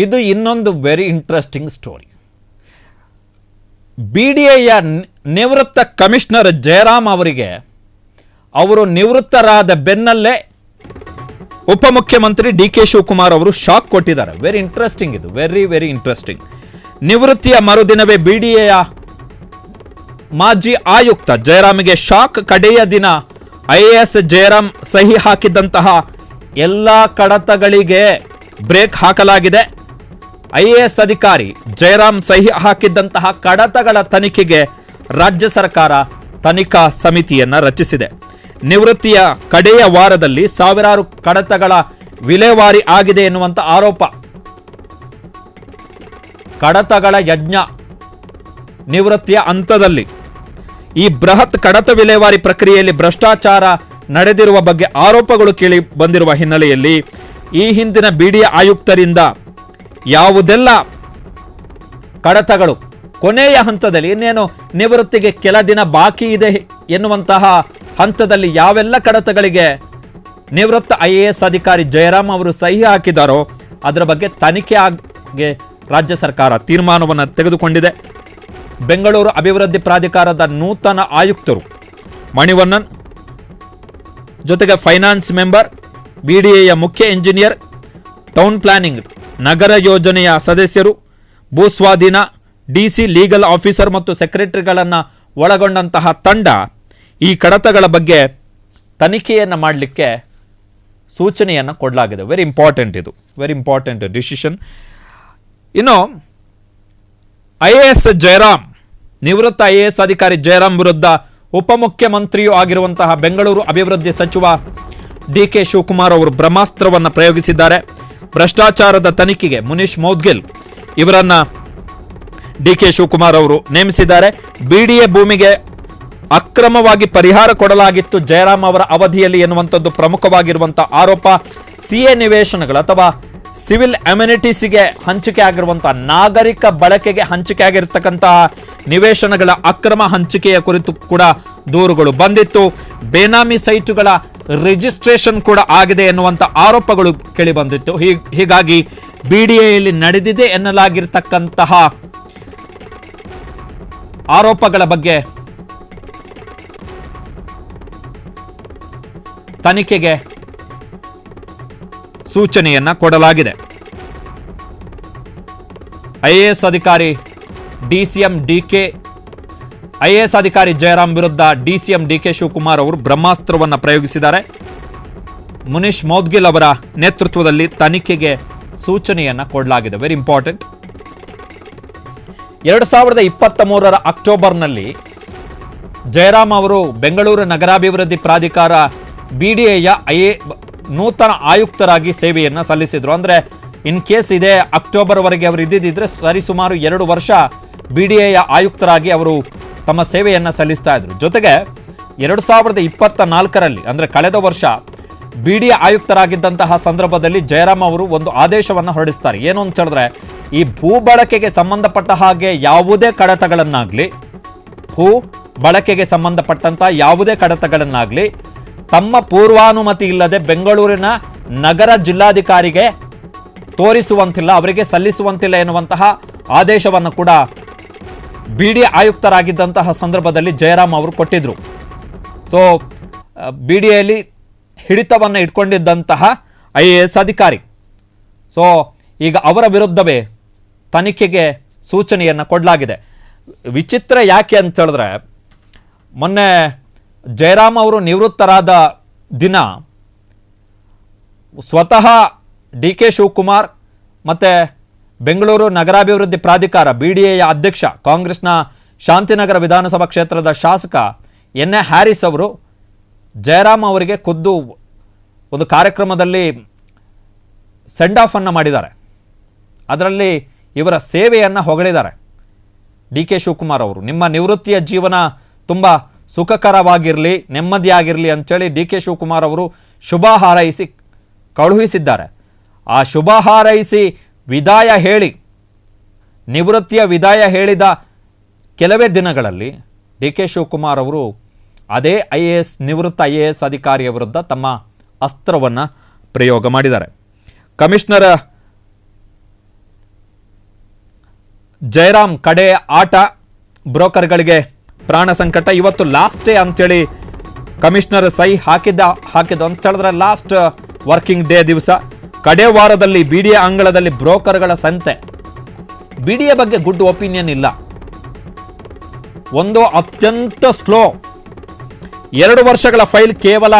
ಇದು ಇನ್ನೊಂದು very interesting story. BDAಯ ನಿವೃತ್ತ ಕಮಿಷನರ್ ಜಯರಾಮ್ ಅವರಿಗೆ ಅವರು ನಿವೃತ್ತರಾದ ಬೆನ್ನಲ್ಲೇ ಉಪಮುಖ್ಯಮಂತ್ರಿ DK ಶಿವಕುಮಾರ್ ಅವರು ಶಾಕ್ ಕೊಟ್ಟಿದ್ದಾರೆ. ವೆರಿ ಇಂಟ್ರೆಸ್ಟಿಂಗ್ ಇದು, ವೆರಿ ಇಂಟ್ರೆಸ್ಟಿಂಗ್. ನಿವೃತ್ತಿಯ ಮರುದಿನವೇ BDAಯ ಮಾಜಿ ಆಯುಕ್ತ ಜಯರಾಮ್ಗೆ ಶಾಕ್. ಕಡೆಯ ದಿನ IAS ಜಯರಾಮ್ ಸಹಿ ಹಾಕಿದಂತಹ ಎಲ್ಲ ಕಡತಗಳಿಗೆ ಬ್ರೇಕ್ ಹಾಕಲಾಗಿದೆ. IAS ಅಧಿಕಾರಿ ಜಯರಾಮ್ ಸಹಿ ಹಾಕಿದ್ದಂತಹ ಕಡತಗಳ ತನಿಖೆಗೆ ರಾಜ್ಯ ಸರ್ಕಾರ ತನಿಖಾ ಸಮಿತಿಯನ್ನ ರಚಿಸಿದೆ. ನಿವೃತ್ತಿಯ ಕಡೆಯ ವಾರದಲ್ಲಿ ಸಾವಿರಾರು ಕಡತಗಳ ವಿಲೇವಾರಿ ಆಗಿದೆ ಎನ್ನುವಂತ ಆರೋಪ. ಕಡತಗಳ ಯಜ್ಞ ನಿವೃತ್ತಿಯ ಹಂತದಲ್ಲಿ ಈ ಬೃಹತ್ ಕಡತ ವಿಲೇವಾರಿ ಪ್ರಕ್ರಿಯೆಯಲ್ಲಿ ಭ್ರಷ್ಟಾಚಾರ ನಡೆದಿರುವ ಬಗ್ಗೆ ಆರೋಪಗಳು ಕೇಳಿ ಬಂದಿರುವ ಹಿನ್ನೆಲೆಯಲ್ಲಿ ಈ ಹಿಂದಿನ BDA ಆಯುಕ್ತರಿಂದ ಯಾವುದೆಲ್ಲ ಕಡತಗಳು ಕೊನೆಯ ಹಂತದಲ್ಲಿ ಇನ್ನೇನು ನಿವೃತ್ತಿಗೆ ಕೆಲ ದಿನ ಬಾಕಿ ಇದೆ ಎನ್ನುವಂತಹ ಹಂತದಲ್ಲಿ ಯಾವೆಲ್ಲ ಕಡತಗಳಿಗೆ ನಿವೃತ್ತ IAS ಅಧಿಕಾರಿ ಜಯರಾಮ್ ಅವರು ಸಹಿ ಹಾಕಿದಾರೋ ಅದರ ಬಗ್ಗೆ ತನಿಖೆಗೆ ರಾಜ್ಯ ಸರ್ಕಾರ ತೀರ್ಮಾನವನ್ನು ತೆಗೆದುಕೊಂಡಿದೆ. ಬೆಂಗಳೂರು ಅಭಿವೃದ್ಧಿ ಪ್ರಾಧಿಕಾರದ ನೂತನ ಆಯುಕ್ತರು ಮಣಿವಣ್ಣನ್, ಜೊತೆಗೆ ಫೈನಾನ್ಸ್ ಮೆಂಬರ್, BDAಯ ಮುಖ್ಯ ಇಂಜಿನಿಯರ್, ಟೌನ್ ಪ್ಲಾನಿಂಗ್ ನಗರ ಯೋಜನೆಯ ಸದಸ್ಯರು, ಭೂಸ್ವಾಧೀನ, DC ಲೀಗಲ್ ಆಫೀಸರ್ ಮತ್ತು ಸೆಕ್ರೆಟರಿಗಳನ್ನು ಒಳಗೊಂಡಂತಹ ತಂಡ ಈ ಕಡತಗಳ ಬಗ್ಗೆ ತನಿಖೆಯನ್ನು ಮಾಡಲಿಕ್ಕೆ ಸೂಚನೆಯನ್ನು ಕೊಡಲಾಗಿದೆ. ವೆರಿ ಇಂಪಾರ್ಟೆಂಟ್, ಇದು ವೆರಿ ಇಂಪಾರ್ಟೆಂಟ್ ಡಿಸಿಷನ್. ಇನ್ನು IAS ಜಯರಾಮ್, ನಿವೃತ್ತ IAS ಅಧಿಕಾರಿ ಜಯರಾಮ್ ವಿರುದ್ಧ ಉಪಮುಖ್ಯಮಂತ್ರಿಯೂ ಆಗಿರುವಂತಹ ಬೆಂಗಳೂರು ಅಭಿವೃದ್ಧಿ ಸಚಿವ DK ಶಿವಕುಮಾರ್ ಅವರು ಬ್ರಹ್ಮಾಸ್ತ್ರವನ್ನು ಪ್ರಯೋಗಿಸಿದ್ದಾರೆ. ಭ್ರಷ್ಟಾಚಾರದ ತನಿಖೆಗೆ ಮುನೀಶ್ ಮೌದ್ಗಿಲ್ ಇವರನ್ನ DK ಶಿವಕುಮಾರ್ ಅವರು ನೇಮಿಸಿದ್ದಾರೆ. BDA ಭೂಮಿಗೆ ಅಕ್ರಮವಾಗಿ ಪರಿಹಾರ ಕೊಡಲಾಗಿತ್ತು ಜಯರಾಮ್ ಅವರ ಅವಧಿಯಲ್ಲಿ ಎನ್ನುವಂಥದ್ದು ಪ್ರಮುಖವಾಗಿರುವಂತಹ ಆರೋಪ. CA ನಿವೇಶನಗಳು ಅಥವಾ ಸಿವಿಲ್ ಅಮ್ಯುನಿಟೀಸ್ಗೆ ಹಂಚಿಕೆ ಆಗಿರುವಂತಹ, ನಾಗರಿಕ ಬಳಕೆಗೆ ಹಂಚಿಕೆ ಆಗಿರತಕ್ಕಂತಹ ನಿವೇಶನಗಳ ಅಕ್ರಮ ಹಂಚಿಕೆಯ ಕುರಿತು ಕೂಡ ದೂರುಗಳು ಬಂದಿತ್ತು. ಬೇನಾಮಿ ಸೈಟುಗಳ ರಿಜಿಸ್ಟ್ರೇಷನ್ ಕೂಡ ಆಗಿದೆ ಎನ್ನುವಂತ ಆರೋಪಗಳು ಕೇಳಿ ಬಂದಿತ್ತು. ಹೀಗಾಗಿ BDAಯಲ್ಲಿ ನಡೆದಿದೆ ಎನ್ನಲಾಗಿರ್ತಕ್ಕಂತಹ ಆರೋಪಗಳ ಬಗ್ಗೆ ತನಿಖೆಗೆ ಸೂಚನೆಯನ್ನ ಕೊಡಲಾಗಿದೆ. IAS ಅಧಿಕಾರಿ IAS ಅಧಿಕಾರಿ ಜಯರಾಮ್ ವಿರುದ್ಧ DCM DK ಶಿವಕುಮಾರ್ ಅವರು ಬ್ರಹ್ಮಾಸ್ತ್ರವನ್ನು ಪ್ರಯೋಗಿಸಿದ್ದಾರೆ. ಮುನೀಶ್ ಮೌದ್ಗಿಲ್ ಅವರ ನೇತೃತ್ವದಲ್ಲಿ ತನಿಖೆಗೆ ಸೂಚನೆಯನ್ನ ಕೊಡಲಾಗಿದೆ. Very important. 2023 ಅಕ್ಟೋಬರ್ನಲ್ಲಿ ಜಯರಾಮ್ ಅವರು ಬೆಂಗಳೂರು ನಗರಾಭಿವೃದ್ಧಿ ಪ್ರಾಧಿಕಾರ BDAಯ ನೂತನ ಆಯುಕ್ತರಾಗಿ ಸೇವೆಯನ್ನ ಸಲ್ಲಿಸಿದ್ರು. ಅಂದ್ರೆ ಇನ್ ಕೇಸ್ ಇದೇ ಅಕ್ಟೋಬರ್ ವರೆಗೆ ಅವರು ಇದ್ದಿದ್ರೆ ಸರಿಸುಮಾರು 2 ವರ್ಷ BDAಯ ಆಯುಕ್ತರಾಗಿ ಅವರು ತಮ್ಮ ಸೇವೆಯನ್ನ ಸಲ್ಲಿಸ್ತಾ ಇದ್ರು. ಜೊತೆಗೆ 2024ರಲ್ಲಿ ಅಂದ್ರೆ ಕಳೆದ ವರ್ಷ BDA ಆಯುಕ್ತರಾಗಿದ್ದಂತಹ ಸಂದರ್ಭದಲ್ಲಿ ಜಯರಾಮ್ ಅವರು ಒಂದು ಆದೇಶವನ್ನು ಹೊರಡಿಸ್ತಾರೆ. ಏನು ಅಂತ ಹೇಳಿದ್ರೆ, ಈ ಭೂ ಬಳಕೆಗೆ ಸಂಬಂಧಪಟ್ಟ ಹಾಗೆ ಯಾವುದೇ ಕಡತಗಳನ್ನಾಗ್ಲಿ, ಭೂ ಬಳಕೆಗೆ ಸಂಬಂಧಪಟ್ಟಂತಹ ಯಾವುದೇ ಕಡತಗಳನ್ನಾಗ್ಲಿ ತಮ್ಮ ಪೂರ್ವಾನುಮತಿ ಇಲ್ಲದೆ ಬೆಂಗಳೂರಿನ ನಗರ ಜಿಲ್ಲಾಧಿಕಾರಿಗೆ ತೋರಿಸುವಂತಿಲ್ಲ, ಅವರಿಗೆ ಸಲ್ಲಿಸುವಂತಿಲ್ಲ ಎನ್ನುವಂತಹ ಆದೇಶವನ್ನು ಕೂಡ BDA ಆಯುಕ್ತರಾಗಿದ್ದಂತಹ ಸಂದರ್ಭದಲ್ಲಿ ಜಯರಾಮ್ ಅವರು ಕೊಟ್ಟಿದ್ರು. ಸೊ BDAಯಲ್ಲಿ ಹಿಡಿತವನ್ನು ಇಟ್ಕೊಂಡಿದ್ದಂತಹ IAS ಅಧಿಕಾರಿ. ಸೊ ಈಗ ಅವರ ವಿರುದ್ಧವೇ ತನಿಖೆಗೆ ಸೂಚನೆಯನ್ನು ಕೊಡಲಾಗಿದೆ. ವಿಚಿತ್ರ ಯಾಕೆ ಅಂತ ಹೇಳಿದ್ರೆ, ಮೊನ್ನೆ ಜಯರಾಮ್ ಅವರು ನಿವೃತ್ತರಾದ ದಿನ ಸ್ವತಃ DK ಶಿವಕುಮಾರ್ ಮತ್ತೆ ಬೆಂಗಳೂರು ನಗರಾಭಿವೃದ್ಧಿ ಪ್ರಾಧಿಕಾರ BDAಯ ಅಧ್ಯಕ್ಷ ಕಾಂಗ್ರೆಸ್ನ ಶಾಂತಿನಗರ ವಿಧಾನಸಭಾ ಕ್ಷೇತ್ರದ ಶಾಸಕ NA ಹ್ಯಾರಿಸ್ ಅವರು ಜಯರಾಮ್ ಅವರಿಗೆ ಖುದ್ದು ಒಂದು ಕಾರ್ಯಕ್ರಮದಲ್ಲಿ ಸೆಂಡ್ ಆಫ್ ಅನ್ನು ಮಾಡಿದ್ದಾರೆ. ಅದರಲ್ಲಿ ಇವರ ಸೇವೆಯನ್ನು ಹೊಗಳಿದ್ದಾರೆ. DK ಶಿವಕುಮಾರ್ ಅವರು ನಿಮ್ಮ ನಿವೃತ್ತಿಯ ಜೀವನ ತುಂಬ ಸುಖಕರವಾಗಿರಲಿ, ನೆಮ್ಮದಿಯಾಗಿರಲಿ ಅಂತೇಳಿ DK ಶಿವಕುಮಾರ್ ಅವರು ಶುಭ ಹಾರೈಸಿ ಕಳುಹಿಸಿದ್ದಾರೆ. ಆ ಶುಭ ಹಾರೈಸಿ ವಿದಾಯ ಹೇಳಿ, ನಿವೃತ್ತಿಯ ವಿದಾಯ ಹೇಳಿದ ಕೆಲವೇ ದಿನಗಳಲ್ಲಿ DK ಶಿವಕುಮಾರ್ ಅವರು ಅದೇ ನಿವೃತ್ತ IAS ಅಧಿಕಾರಿಯ ವಿರುದ್ಧ ತಮ್ಮ ಅಸ್ತ್ರವನ್ನು ಪ್ರಯೋಗ ಮಾಡಿದ್ದಾರೆ. ಕಮಿಷನರ್ ಜಯರಾಮ್ ಕಡೆ ಆಟ, ಬ್ರೋಕರ್ಗಳಿಗೆ ಪ್ರಾಣ ಸಂಕಟ. ಇವತ್ತು ಲಾಸ್ಟ್ ಡೇ ಅಂತೇಳಿ ಕಮಿಷನರ್ ಸಹಿ ಹಾಕಿದ್ದು ಅಂತ ಹೇಳಿದ್ರೆ ಲಾಸ್ಟ್ ವರ್ಕಿಂಗ್ ಡೇ ದಿವಸ. ಕಡೆ ವಾರದಲ್ಲಿ ಬಿಡಿಎ ಅಂಗಳದಲ್ಲಿ ಬ್ರೋಕರ್ಗಳ ಸಂತೆ. ಬಿಡಿಎ ಬಗ್ಗೆ ಗುಡ್ ಒಪಿನಿಯನ್ ಇಲ್ಲ. ಒಂದು ಅತ್ಯಂತ ಸ್ಲೋ, 2 ವರ್ಷಗಳ ಫೈಲ್ ಕೇವಲ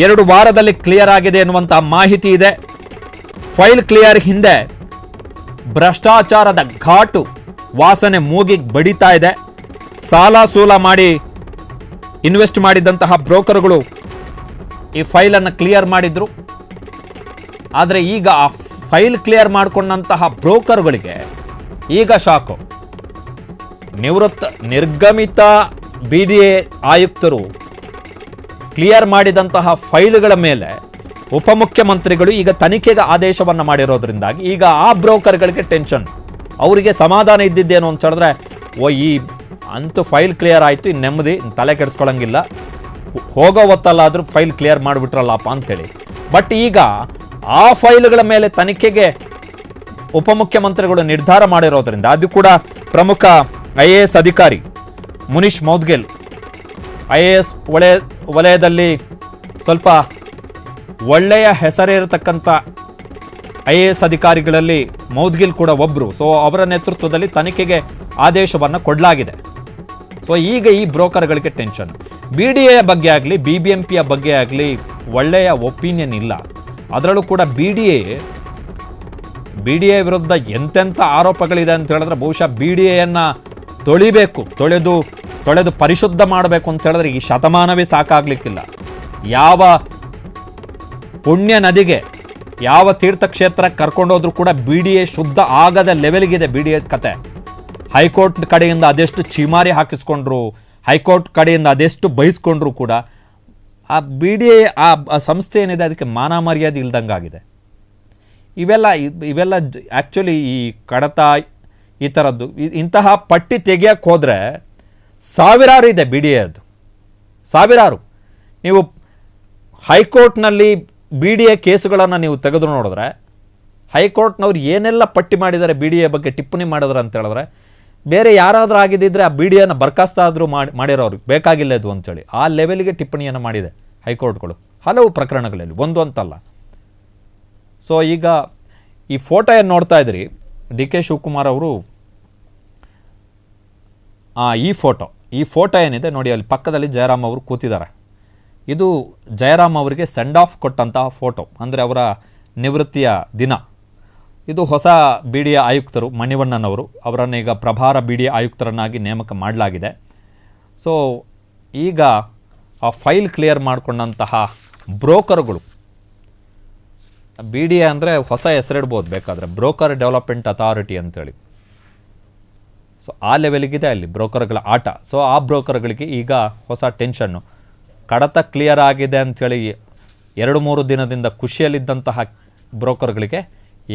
2 ವಾರದಲ್ಲಿ ಕ್ಲಿಯರ್ ಆಗಿದೆ ಎನ್ನುವಂತಹ ಮಾಹಿತಿ ಇದೆ. ಫೈಲ್ ಕ್ಲಿಯರ್ ಹಿಂದೆ ಭ್ರಷ್ಟಾಚಾರದ ಘಾಟು ವಾಸನೆ ಮೂಗಿಗೆ ಬಡಿತಾ ಇದೆ. ಸಾಲ ಸೂಲ ಮಾಡಿ ಇನ್ವೆಸ್ಟ್ ಮಾಡಿದಂತಹ ಬ್ರೋಕರ್ಗಳು ಈ ಫೈಲನ್ನು ಕ್ಲಿಯರ್ ಮಾಡಿದ್ರು. ಆದರೆ ಈಗ ಆ ಫೈಲ್ ಕ್ಲಿಯರ್ ಮಾಡಿಕೊಂಡಂತಹ ಬ್ರೋಕರ್ಗಳಿಗೆ ಈಗ ಶಾಕು. ನಿರ್ಗಮಿತ ಬಿಡಿಎ ಆಯುಕ್ತರು ಕ್ಲಿಯರ್ ಮಾಡಿದಂತಹ ಫೈಲ್ಗಳ ಮೇಲೆ ಉಪಮುಖ್ಯಮಂತ್ರಿಗಳು ಈಗ ತನಿಖೆಗೆ ಆದೇಶವನ್ನು ಮಾಡಿರೋದ್ರಿಂದಾಗಿ ಈಗ ಆ ಬ್ರೋಕರ್ಗಳಿಗೆ ಟೆನ್ಷನ್. ಅವರಿಗೆ ಸಮಾಧಾನ ಇದ್ದಿದ್ದೇನು ಅಂತ ಹೇಳಿದ್ರೆ, ಈ ಅಂತೂ ಫೈಲ್ ಕ್ಲಿಯರ್ ಆಯಿತು, ಇನ್ನು ನೆಮ್ಮದಿ, ತಲೆ ಕೆಡಿಸ್ಕೊಳ್ಳಂಗಿಲ್ಲ, ಹೋಗೋ ಹೊತ್ತಲ್ಲಾದರೂ ಫೈಲ್ ಕ್ಲಿಯರ್ ಮಾಡಿಬಿಟ್ರಲ್ಲಪ್ಪ ಅಂತೇಳಿ. ಬಟ್ ಈಗ ಆ ಫೈಲ್ಗಳ ಮೇಲೆ ತನಿಖೆಗೆ ಉಪಮುಖ್ಯಮಂತ್ರಿಗಳು ನಿರ್ಧಾರ ಮಾಡಿರೋದ್ರಿಂದ, ಅದು ಕೂಡ ಪ್ರಮುಖ IAS ಅಧಿಕಾರಿ ಮುನೀಶ್ ಮೌದ್ಗಿಲ್, IAS ವಲಯದಲ್ಲಿ ಸ್ವಲ್ಪ ಒಳ್ಳೆಯ ಹೆಸರಿರತಕ್ಕಂಥ IAS ಅಧಿಕಾರಿಗಳಲ್ಲಿ ಮೌದ್ಗಿಲ್ ಕೂಡ ಒಬ್ಬರು. ಸೊ ಅವರ ನೇತೃತ್ವದಲ್ಲಿ ತನಿಖೆಗೆ ಆದೇಶವನ್ನು ಕೊಡಲಾಗಿದೆ. ಸೊ ಈಗ ಈ ಬ್ರೋಕರ್ಗಳಿಗೆ ಟೆನ್ಷನ್. BDA ಬಗ್ಗೆ ಆಗಲಿ BBMPಯ ಬಗ್ಗೆ ಆಗಲಿ ಒಳ್ಳೆಯ ಒಪಿನಿಯನ್ ಇಲ್ಲ. ಅದರಲ್ಲೂ ಕೂಡ BDA ವಿರುದ್ಧ ಎಂತೆಂಥ ಆರೋಪಗಳಿದೆ ಅಂತ ಹೇಳಿದ್ರೆ ಬಹುಶಃ BDAಯನ್ನು ತೊಳೆದು ಪರಿಶುದ್ಧ ಮಾಡಬೇಕು ಅಂತ ಹೇಳಿದ್ರೆ ಈ ಶತಮಾನವೇ ಸಾಕಾಗ್ಲಿಕ್ಕಿಲ್ಲ. ಯಾವ ಪುಣ್ಯ ನದಿಗೆ, ಯಾವ ತೀರ್ಥಕ್ಷೇತ್ರಕ್ಕೆ ಕರ್ಕೊಂಡೋದ್ರೂ ಕೂಡ BDA ಶುದ್ಧ ಆಗದ ಲೆವೆಲ್ಗಿದೆ BDA ಕತೆ. ಹೈಕೋರ್ಟ್ ಕಡೆಯಿಂದ ಅದೆಷ್ಟು ಚೀಮಾರಿ ಹಾಕಿಸ್ಕೊಂಡ್ರು, ಹೈಕೋರ್ಟ್ ಕಡೆಯಿಂದ ಅದೆಷ್ಟು ಬಯಸ್ಕೊಂಡ್ರು ಕೂಡ ಆ BDA ಆ ಸಂಸ್ಥೆ ಏನಿದೆ ಅದಕ್ಕೆ ಮಾನ ಮರ್ಯಾದೆ ಇಲ್ದಂಗಾಗಿದೆ. ಇವೆಲ್ಲ ಆ್ಯಕ್ಚುಲಿ ಈ ಕಡತ ಈ ಥರದ್ದು ಇಂತಹ ಪಟ್ಟಿ ತೆಗಿಯಕ್ಕೆ ಹೋದರೆ ಸಾವಿರಾರು ಇದೆ BDA ಅದು, ಸಾವಿರಾರು. ನೀವು ಹೈಕೋರ್ಟ್ನಲ್ಲಿ BDA ಕೇಸುಗಳನ್ನು ನೀವು ತೆಗೆದು ನೋಡಿದ್ರೆ ಹೈಕೋರ್ಟ್ನವ್ರು ಏನೆಲ್ಲ ಪಟ್ಟಿ ಮಾಡಿದ್ದಾರೆ BDA ಬಗ್ಗೆ ಟಿಪ್ಪಣಿ ಮಾಡಿದ್ರೆ ಅಂತ ಹೇಳಿದ್ರೆ, ಬೇರೆ ಯಾರಾದರೂ ಆಗಿದ್ದಿದ್ರೆ ಆ BDAನ ಬರ್ಖಾಸ್ತಾದರೂ ಮಾಡಿರೋರು ಬೇಕಾಗಿಲ್ಲ ಇದು ಅಂತೇಳಿ ಆ ಲೆವೆಲ್ಗೆ ಟಿಪ್ಪಣಿಯನ್ನು ಮಾಡಿದೆ ಹೈಕೋರ್ಟ್ಗಳು ಹಲವು ಪ್ರಕರಣಗಳಲ್ಲಿ, ಒಂದು ಅಂತಲ್ಲ. ಸೊ ಈಗ ಈ ಫೋಟೋ ಏನು ನೋಡ್ತಾ ಇದ್ರಿ, DK ಶಿವಕುಮಾರ್ ಅವರು ಈ ಫೋಟೋ ಏನಿದೆ ನೋಡಿ, ಅಲ್ಲಿ ಪಕ್ಕದಲ್ಲಿ ಜಯರಾಮ್ ಅವರು ಕೂತಿದ್ದಾರೆ. ಇದು ಜಯರಾಮ್ ಅವರಿಗೆ ಸೆಂಡ್ ಆಫ್ ಕೊಟ್ಟಂತಹ ಫೋಟೋ, ಅಂದರೆ ಅವರ ನಿವೃತ್ತಿಯ ದಿನ. ಇದು ಹೊಸ BDA ಆಯುಕ್ತರು ಮಣಿವಣ್ಣನವರು, ಅವರನ್ನು ಈಗ ಪ್ರಭಾರ BDA ಆಯುಕ್ತರನ್ನಾಗಿ ನೇಮಕ ಮಾಡಲಾಗಿದೆ. ಸೊ ಈಗ ಆ ಫೈಲ್ ಕ್ಲಿಯರ್ ಮಾಡಿಕೊಂಡಂತಹ ಬ್ರೋಕರ್ಗಳು, BDA ಅಂದರೆ ಹೊಸ ಹೆಸರಿಡ್ಬೋದು ಬೇಕಾದರೆ, ಬ್ರೋಕರ್ ಡೆವಲಪ್ಮೆಂಟ್ ಅಥಾರಿಟಿ ಅಂತೇಳಿ. ಸೊ ಆ ಲೆವೆಲ್ಗಿದೆ ಅಲ್ಲಿ ಬ್ರೋಕರ್ಗಳ ಆಟ. ಸೊ ಆ ಬ್ರೋಕರ್ಗಳಿಗೆ ಈಗ ಹೊಸ ಟೆನ್ಷನ್ನು. ಕಡತ ಕ್ಲಿಯರ್ ಆಗಿದೆ ಅಂಥೇಳಿ 2-3 ದಿನದಿಂದ ಖುಷಿಯಲ್ಲಿದ್ದಂತಹ ಬ್ರೋಕರ್ಗಳಿಗೆ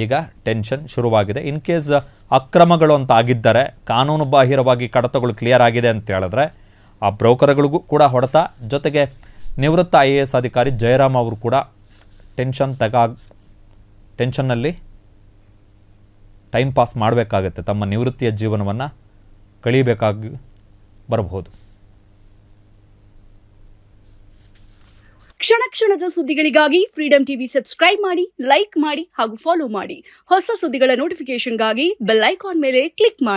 ಈಗ ಟೆನ್ಷನ್ ಶುರುವಾಗಿದೆ. ಇನ್ ಕೇಸ್ ಅಕ್ರಮಗಳು ಅಂತ ಆಗಿದ್ದರೆ, ಕಾನೂನು ಬಾಹಿರವಾಗಿ ಕಡತಗಳು ಕ್ಲಿಯರ್ ಆಗಿದೆ ಅಂತ ಹೇಳಿದ್ರೆ ಆ ಬ್ರೋಕರ್ಗಳಿಗೂ ಕೂಡ ಹೊಡೆತ. ಜೊತೆಗೆ ನಿವೃತ್ತ IAS ಅಧಿಕಾರಿ ಜಯರಾಮ್ ಅವರು ಕೂಡ ಟೆನ್ಷನ್ನಲ್ಲಿ ಟೈಮ್ ಪಾಸ್ ಮಾಡಬೇಕಾಗತ್ತೆ, ತಮ್ಮ ನಿವೃತ್ತಿಯ ಜೀವನವನ್ನು ಕಳೀಬೇಕಾಗಿ ಬರಬಹುದು. ಕ್ಷಣ ಕ್ಷಣದ ಸುದ್ದಿಗಳಿಗಾಗಿ ಫ್ರೀಡಂ ಟಿವಿ ಸಬ್ಸ್ಕ್ರೈಬ್ ಮಾಡಿ, ಲೈಕ್ ಮಾಡಿ ಹಾಗೂ ಫಾಲೋ ಮಾಡಿ. ಹೊಸ ಸುದ್ದಿಗಳ ನೋಟಿಫಿಕೇಶನ್ಗಾಗಿ ಬೆಲ್ ಐಕಾನ್ ಮೇಲೆ ಕ್ಲಿಕ್ ಮಾಡಿ.